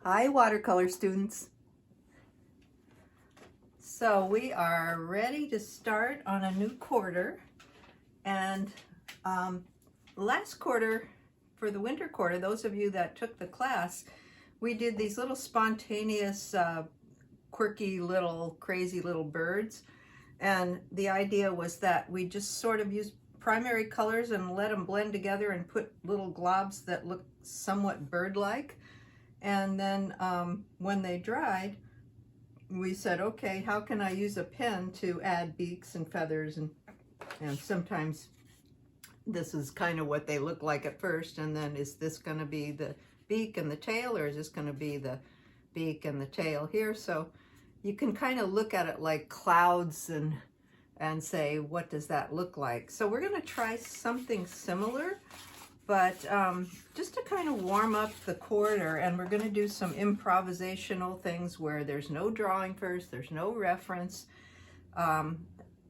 Hi, watercolor students. So we are ready to start on a new quarter, and last quarter, for the winter quarter, those of you that took the class, we did these little spontaneous, quirky little, crazy little birds, and the idea was that we just sort of used primary colors and let them blend together and put little globs that look somewhat bird-like. And then when they dried, we said, okay, how can I use a pen to add beaks and feathers, and sometimes this is kind of what they look like at first, and then is this going to be the beak and the tail, or is this going to be the beak and the tail here? So you can kind of look at it like clouds and say, what does that look like? So we're going to try something similar, but just to kind of warm up the quarter, and we're going to do some improvisational things where there's no drawing first, there's no reference,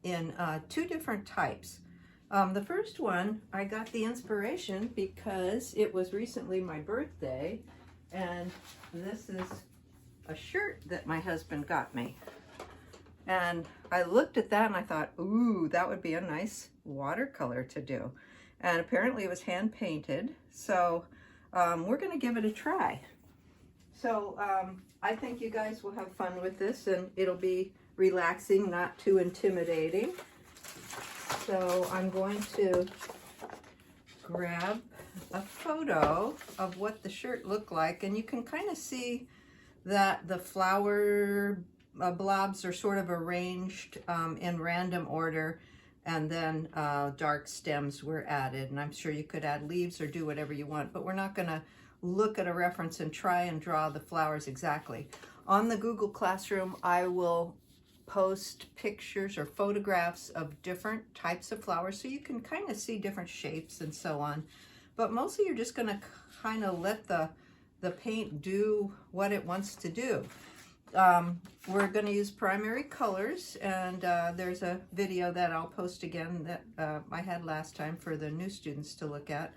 in two different types. The first one, I got the inspiration because it was recently my birthday, and this is a shirt that my husband got me. And I looked at that and I thought, ooh, that would be a nice watercolor to do. And apparently it was hand painted, so we're going to give it a try. So I think you guys will have fun with this, and it'll be relaxing, not too intimidating. So I'm going to grab a photo of what the shirt looked like, and you can kind of see that the flower blobs are sort of arranged in random order, and then dark stems were added. And I'm sure you could add leaves or do whatever you want, but we're not going to look at a reference and try and draw the flowers exactly. On the Google Classroom, I will post pictures or photographs of different types of flowers so you can kind of see different shapes and so on. But mostly you're just going to kind of let the paint do what it wants to do. We're going to use primary colors, and there's a video that I'll post again that I had last time for the new students to look at.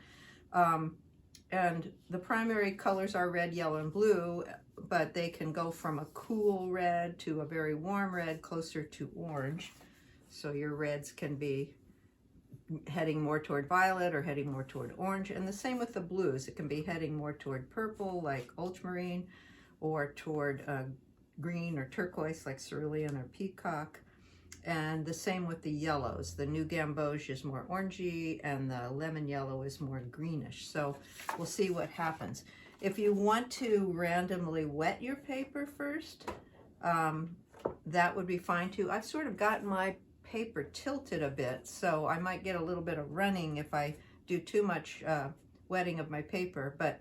And the primary colors are red, yellow, and blue, but they can go from a cool red to a very warm red, closer to orange. So your reds can be heading more toward violet or heading more toward orange, and the same with the blues. It can be heading more toward purple, like ultramarine, or toward green or turquoise, like cerulean or peacock. And the same with the yellows. The new gamboge is more orangey, and the lemon yellow is more greenish. So we'll see what happens. If you want to randomly wet your paper first, that would be fine too. I've sort of gotten my paper tilted a bit, so I might get a little bit of running if I do too much wetting of my paper, but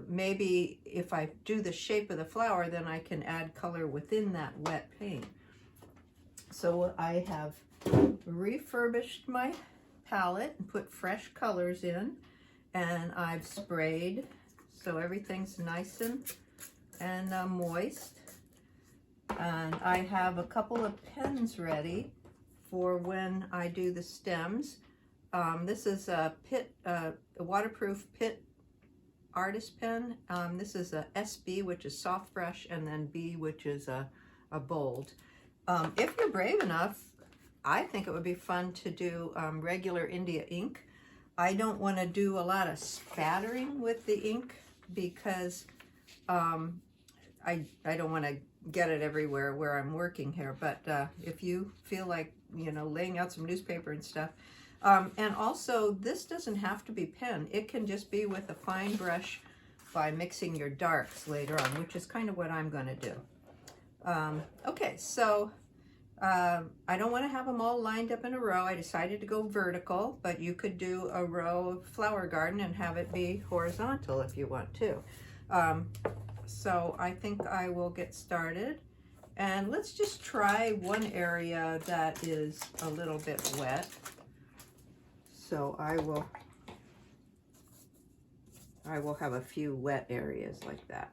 maybe if I do the shape of the flower, then I can add color within that wet paint. So I have refurbished my palette and put fresh colors in, and I've sprayed so everything's nice and moist. And I have a couple of pens ready for when I do the stems. This is a waterproof Pitt artist pen. This is a SB, which is soft brush, and then B, which is a bold. If you're brave enough, I think it would be fun to do regular India ink. I don't want to do a lot of spattering with the ink because I don't want to get it everywhere where I'm working here. But if you feel like, you know, laying out some newspaper and stuff. And also, this doesn't have to be pen. It can just be with a fine brush by mixing your darks later on, which is kind of what I'm going to do. Okay, so I don't want to have them all lined up in a row. I decided to go vertical, but you could do a row of flower garden and have it be horizontal if you want to. So I think I will get started, and let's just try one area that is a little bit wet. So I will have a few wet areas like that,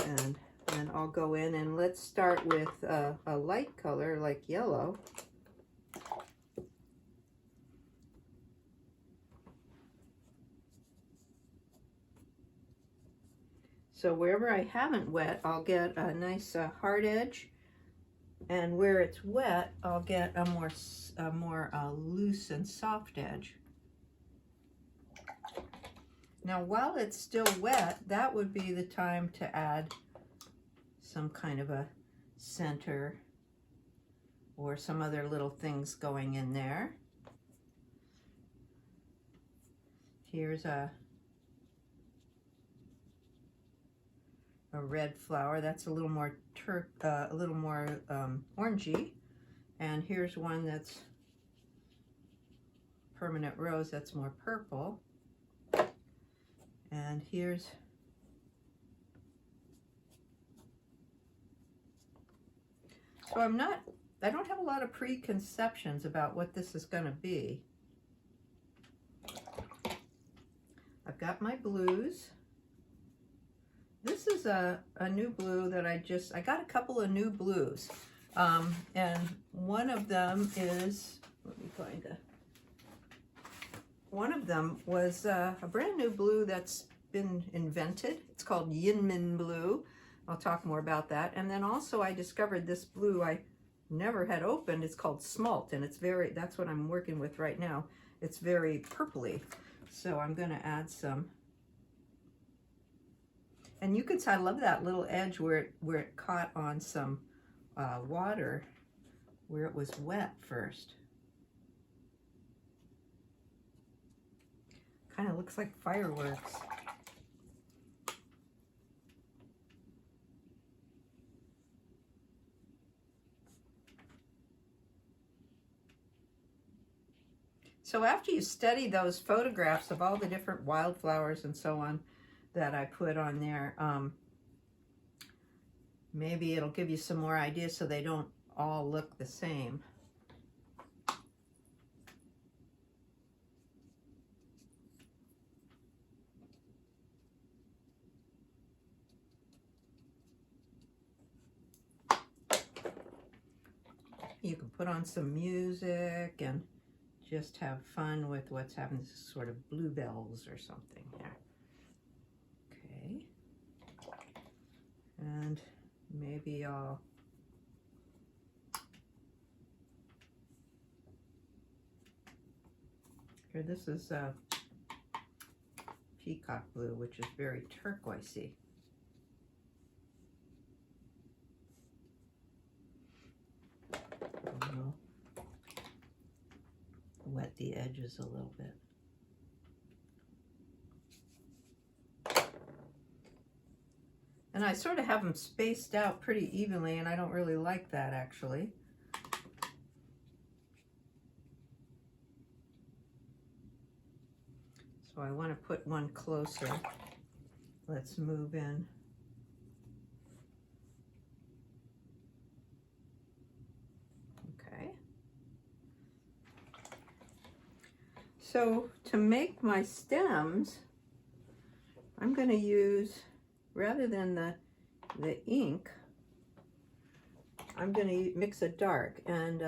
and then I'll go in, and let's start with a light color like yellow. So wherever I haven't wet, I'll get a nice hard edge, and where it's wet, I'll get a more loose and soft edge. Now, while it's still wet, that would be the time to add some kind of a center or some other little things going in there. Here's a red flower that's a little more orangey, and here's one that's permanent rose that's more purple, and here's so I don't have a lot of preconceptions about what this is going to be. I've got my blues. This is a new blue that I got a couple of new blues. And one of them is, one of them was a brand new blue that's been invented. It's called Yinmin blue. I'll talk more about that. And then also I discovered this blue I never had opened. It's called Smalt, and that's what I'm working with right now. It's very purpley. So I'm gonna add some. And you can see, I love that little edge where it caught on some water where it was wet first. Kind of looks like fireworks. So after you study those photographs of all the different wildflowers and so on that I put on there, maybe it'll give you some more ideas so they don't all look the same. You can put on some music and just have fun with what's happening, sort of bluebells or something here. Okay. And maybe I'll here, this is peacock blue, which is very turquoisey. Wet the edges a little bit. And I sort of have them spaced out pretty evenly, and I don't really like that actually. So I want to put one closer. Let's move in. Okay. So to make my stems, I'm going to use, rather than the ink, I'm going to mix a dark. And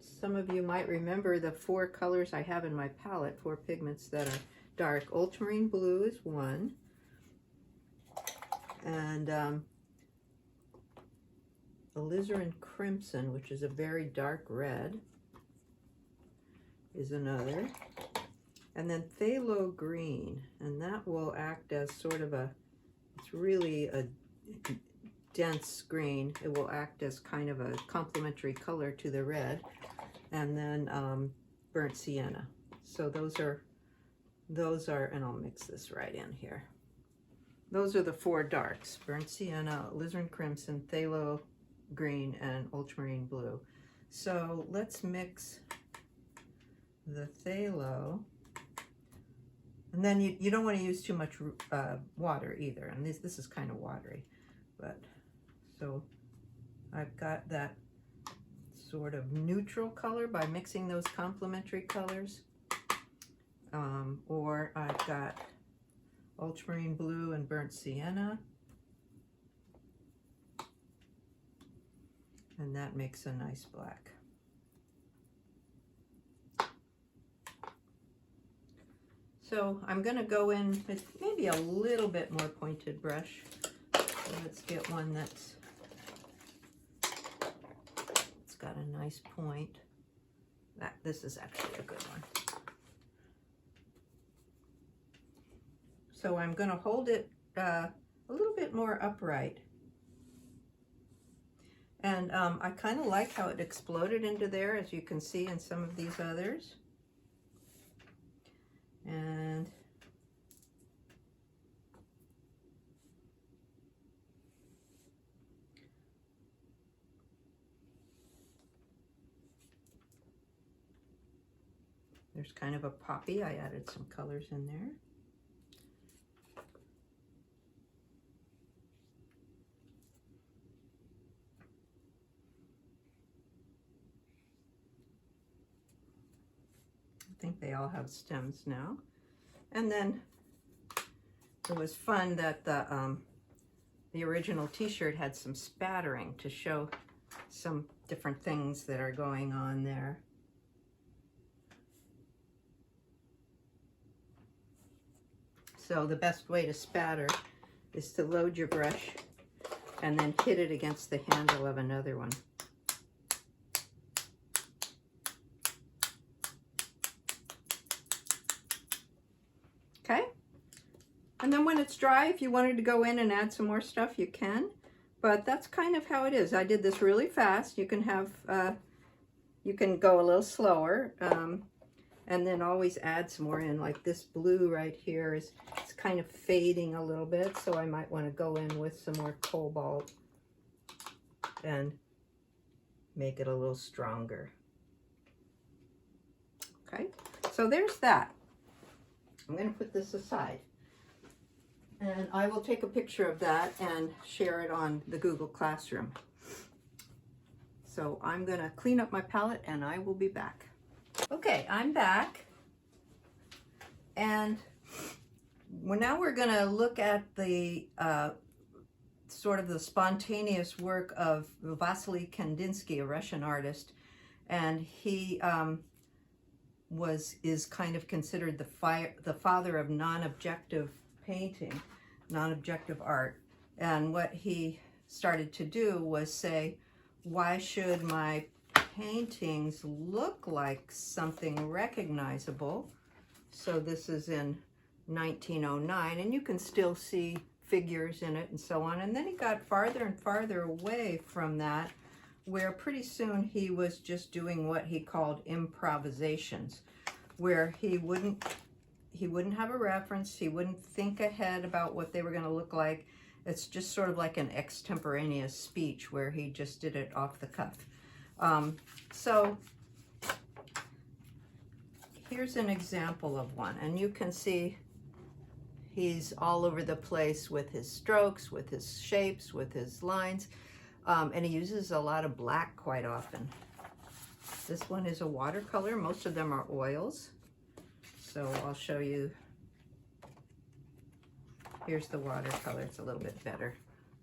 some of you might remember the 4 colors I have in my palette, 4 pigments that are dark. Ultramarine blue is one, and alizarin crimson, which is a very dark red, is another. And then phthalo green, and that will act as sort of it's really a dense green. It will act as kind of a complementary color to the red. And then burnt sienna. So those are, and I'll mix this right in here. Those are the 4 darks: burnt sienna, alizarin crimson, phthalo green, and ultramarine blue. So let's mix the phthalo. And then you don't want to use too much water either. And this is kind of watery. But so I've got that sort of neutral color by mixing those complementary colors. Or I've got ultramarine blue and burnt sienna. And that makes a nice black. So I'm going to go in with maybe a little bit more pointed brush So let's get one that's got a nice point. This is actually a good one. So I'm going to hold it a little bit more upright. And I kind of like how it exploded into there, as you can see in some of these others. And there's kind of a poppy. I added some colors in there. I think they all have stems now. And then it was fun that the original t-shirt had some spattering to show some different things that are going on there. So the best way to spatter is to load your brush and then hit it against the handle of another one. Okay, and then when it's dry, if you wanted to go in and add some more stuff, you can, but that's kind of how it is. I did this really fast. You can have, you can go a little slower, and then always add some more in. Like this blue right here it's kind of fading a little bit, so I might want to go in with some more cobalt and make it a little stronger. Okay, so there's that. I'm going to put this aside, and I will take a picture of that and share it on the Google Classroom. So I'm going to clean up my palette and I will be back. Okay, I'm back, and now we're going to look at the sort of the spontaneous work of Vasily Kandinsky, a Russian artist, and he is kind of considered the father of non-objective painting, non-objective art. And what he started to do was say, why should my paintings look like something recognizable? So this is in 1909, and you can still see figures in it and so on. And then he got farther and farther away from that, where pretty soon he was just doing what he called improvisations, where he wouldn't have a reference, he wouldn't think ahead about what they were going to look like. It's just sort of like an extemporaneous speech where he just did it off the cuff. So here's an example of one, and you can see he's all over the place with his strokes, with his shapes, with his lines, and he uses a lot of black quite often. This one is a watercolor. Most of them are oils. So I'll show you. Here's the watercolor. It's a little bit better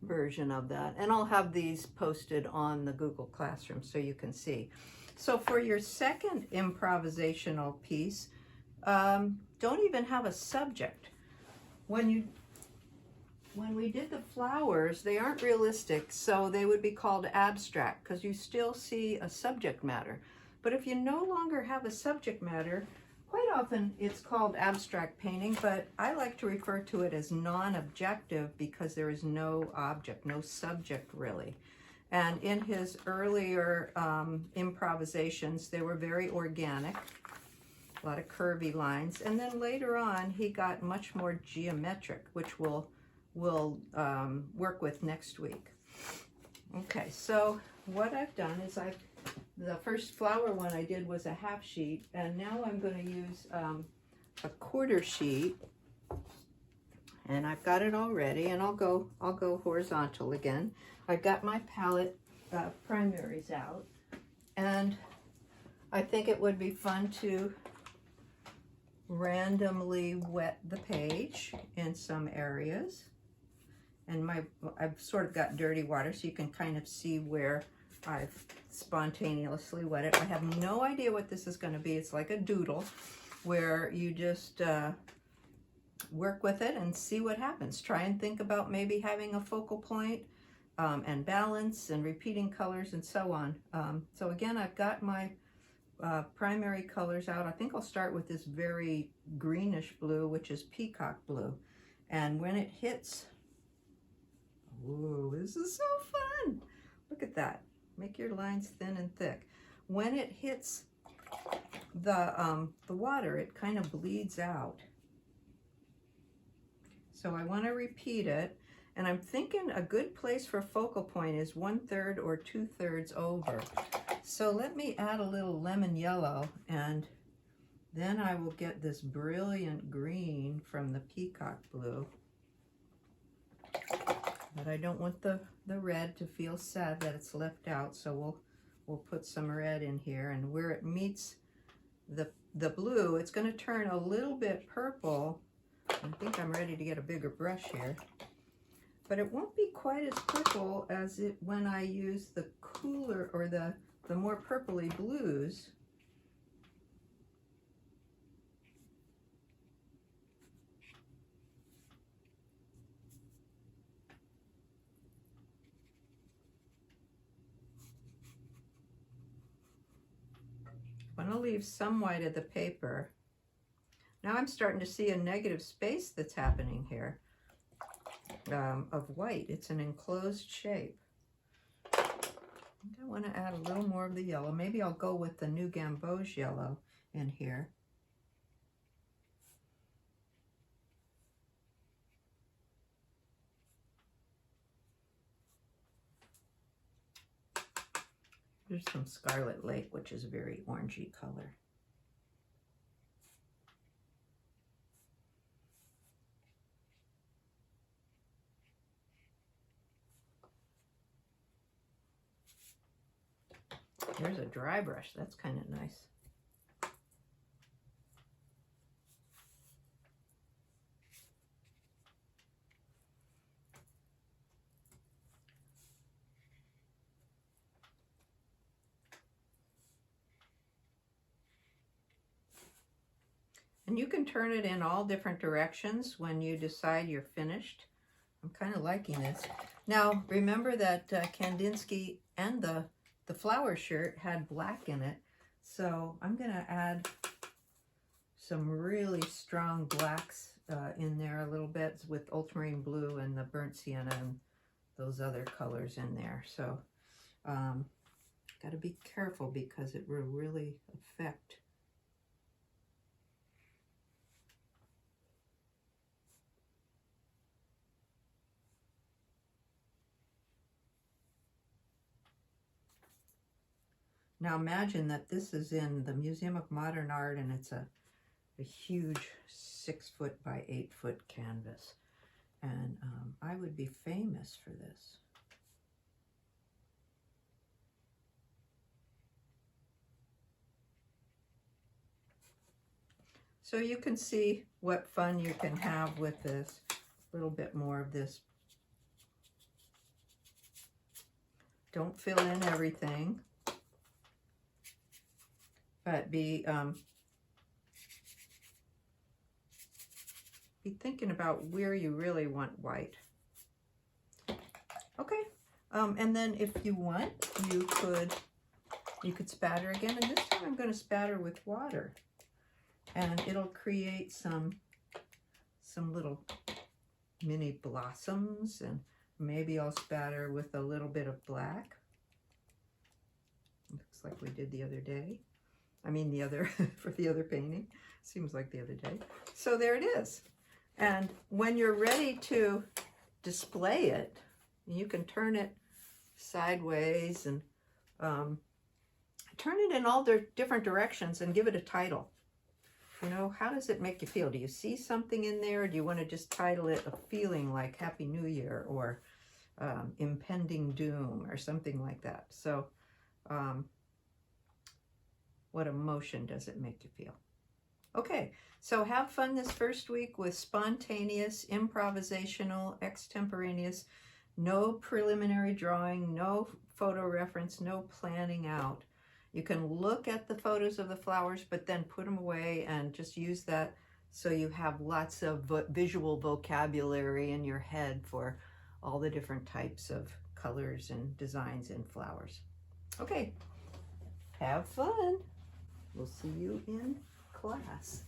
version of that. And I'll have these posted on the Google Classroom so you can see. So for your second improvisational piece, don't even have a subject. When we did the flowers, they aren't realistic, so they would be called abstract because you still see a subject matter. But if you no longer have a subject matter, quite often it's called abstract painting, but I like to refer to it as non-objective because there is no object, no subject really. And in his earlier improvisations, they were very organic, a lot of curvy lines. And then later on, he got much more geometric, which we'll work with next week. Okay, so what I've done is the first flower one I did was a half sheet, and now I'm going to use a quarter sheet, and I've got it all ready, and I'll go horizontal again. I've got my palette primaries out, and I think it would be fun to randomly wet the page in some areas. And I've sort of got dirty water, so you can kind of see where I've spontaneously wet it. I have no idea what this is going to be. It's like a doodle where you just work with it and see what happens. Try and think about maybe having a focal point and balance and repeating colors and so on. So again, I've got my primary colors out. I think I'll start with this very greenish blue, which is peacock blue. And when it hits, ooh, this is so fun. Look at that. Make your lines thin and thick. When it hits the water, it kind of bleeds out. So I want to repeat it, and I'm thinking a good place for focal point is 1/3 or 2/3 over. So let me add a little lemon yellow, and then I will get this brilliant green from the peacock blue. But I don't want the red to feel sad that it's left out, so we'll put some red in here, and where it meets the blue, it's going to turn a little bit purple. I think I'm ready to get a bigger brush here, but it won't be quite as purple as it when I use the cooler or the more purpley blues. I'm going to leave some white of the paper. Now I'm starting to see a negative space that's happening here of white. It's an enclosed shape. I think I want to add a little more of the yellow. Maybe I'll go with the new gamboge yellow in here. There's some Scarlet Lake, which is a very orangey color. There's a dry brush. That's kind of nice. And you can turn it in all different directions when you decide you're finished. I'm kind of liking this. Now, remember that Kandinsky and the flower shirt had black in it. So I'm going to add some really strong blacks in there a little bit with ultramarine blue and the burnt sienna and those other colors in there. So got to be careful because it will really affect. Now imagine that this is in the Museum of Modern Art, and it's a huge 6-foot by 8-foot canvas. And I would be famous for this. So you can see what fun you can have with this. A little bit more of this. Don't fill in everything. But be thinking about where you really want white. Okay, and then if you want, you could spatter again, and this time I'm going to spatter with water, and it'll create some little mini blossoms, and maybe I'll spatter with a little bit of black. Looks like we did the other day. I mean for the other painting. Seems like the other day. So there it is. And when you're ready to display it, you can turn it sideways and turn it in all the different directions and give it a title. You know, how does it make you feel? Do you see something in there? Or do you want to just title it a feeling like Happy New Year or Impending Doom or something like that? So what emotion does it make you feel? Okay, so have fun this first week with spontaneous, improvisational, extemporaneous, no preliminary drawing, no photo reference, no planning out. You can look at the photos of the flowers, but then put them away and just use that so you have lots of visual vocabulary in your head for all the different types of colors and designs in flowers. Okay, have fun. We'll see you in class.